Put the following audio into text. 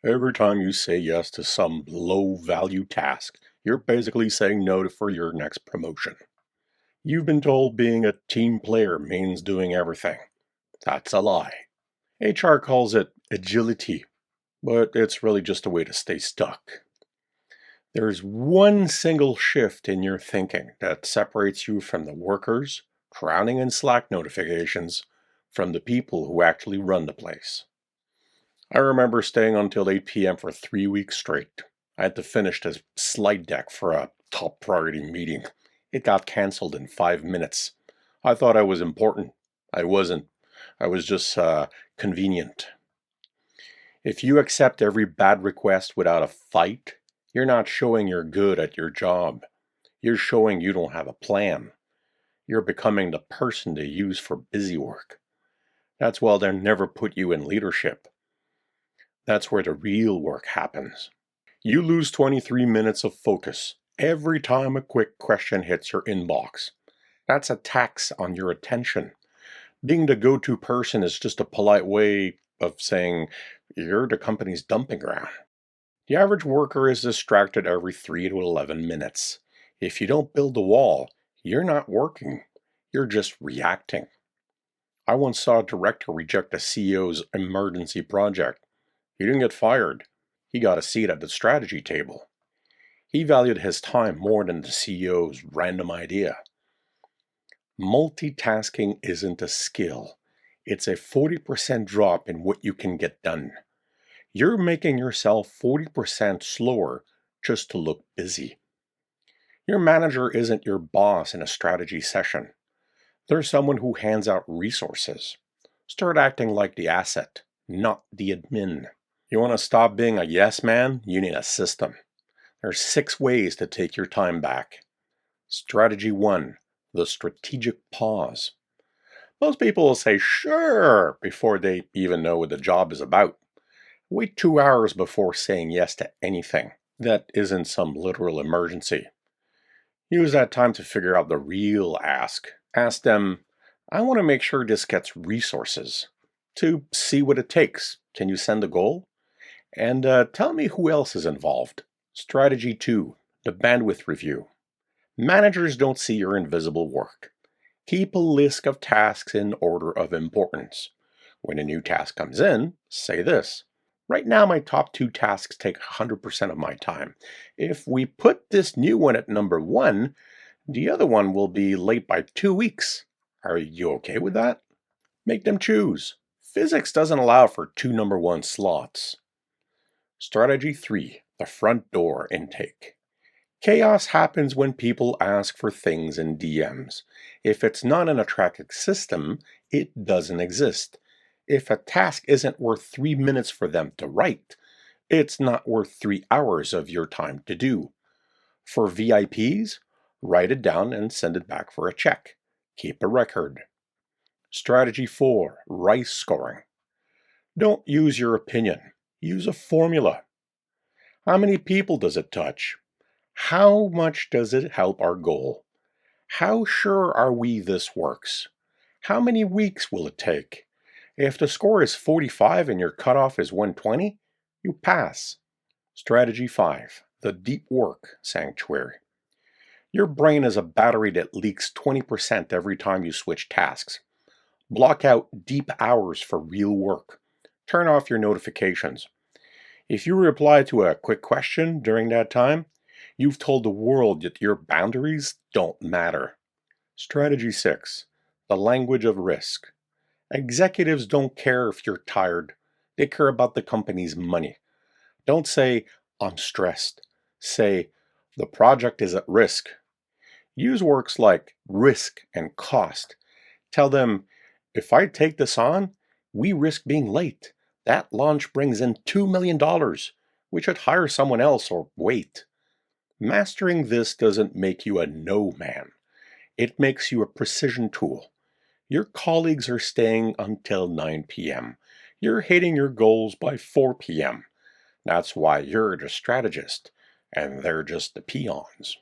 Every time you say yes to some low-value task, you're basically saying no for your next promotion. You've been told being a team player means doing everything. That's a lie. HR calls it agility, but it's really just a way to stay stuck. There's one single shift in your thinking that separates you from the workers, drowning in Slack notifications, from the people who actually run the place. I remember staying until 8 p.m. for 3 weeks straight. I had to finish this slide deck for a top priority meeting. It got cancelled in 5 minutes. I thought I was important. I wasn't. I was just convenient. If you accept every bad request without a fight, you're not showing you're good at your job. You're showing you don't have a plan. You're becoming the person they use for busy work. That's why they'll never put you in leadership. That's where the real work happens. You lose 23 minutes of focus every time a quick question hits your inbox. That's a tax on your attention. Being the go-to person is just a polite way of saying you're the company's dumping ground. The average worker is distracted every 3 to 11 minutes. If you don't build the wall, you're not working. You're just reacting. I once saw a director reject a CEO's emergency project. He didn't get fired. He got a seat at the strategy table. He valued his time more than the CEO's random idea. Multitasking isn't a skill. It's a 40% drop in what you can get done. You're making yourself 40% slower just to look busy. Your manager isn't your boss in a strategy session. They're someone who hands out resources. Start acting like the asset, not the admin. You want to stop being a yes man? You need a system. There's 6 ways to take your time back. Strategy 1, the strategic pause. Most people will say sure before they even know what the job is about. Wait 2 hours before saying yes to anything that isn't some literal emergency. Use that time to figure out the real ask. Ask them, I want to make sure this gets resources. To see what it takes. Can you send a goal? And tell me who else is involved. Strategy 2, the bandwidth review. Managers don't see your invisible work. Keep a list of tasks in order of importance. When a new task comes in, say this. Right now, my top 2 tasks take 100% of my time. If we put this new one at number 1, the other one will be late by 2 weeks. Are you okay with that? Make them choose. Physics doesn't allow for 2 number 1 slots. Strategy 3, the front door intake. Chaos happens when people ask for things in DMs. If it's not in a tracking system, it doesn't exist. If a task isn't worth 3 minutes for them to write, it's not worth 3 hours of your time to do. For VIPs, write it down and send it back for a check. Keep a record. Strategy 4, rice scoring. Don't use your opinion. Use a formula. How many people does it touch? How much does it help our goal? How sure are we this works? How many weeks will it take? If the score is 45 and your cutoff is 120, you pass. Strategy 5, the deep work sanctuary. Your brain is a battery that leaks 20% every time you switch tasks. Block out deep hours for real work. Turn off your notifications. If you reply to a quick question during that time, you've told the world that your boundaries don't matter. Strategy 6, the language of risk. Executives don't care if you're tired. They care about the company's money. Don't say, I'm stressed. Say, the project is at risk. Use words like risk and cost. Tell them, if I take this on, we risk being late. That launch brings in $2 million. We should hire someone else or wait. Mastering this doesn't make you a no man. It makes you a precision tool. Your colleagues are staying until 9 p.m. You're hitting your goals by 4 p.m. That's why you're the strategist, and they're just the peons.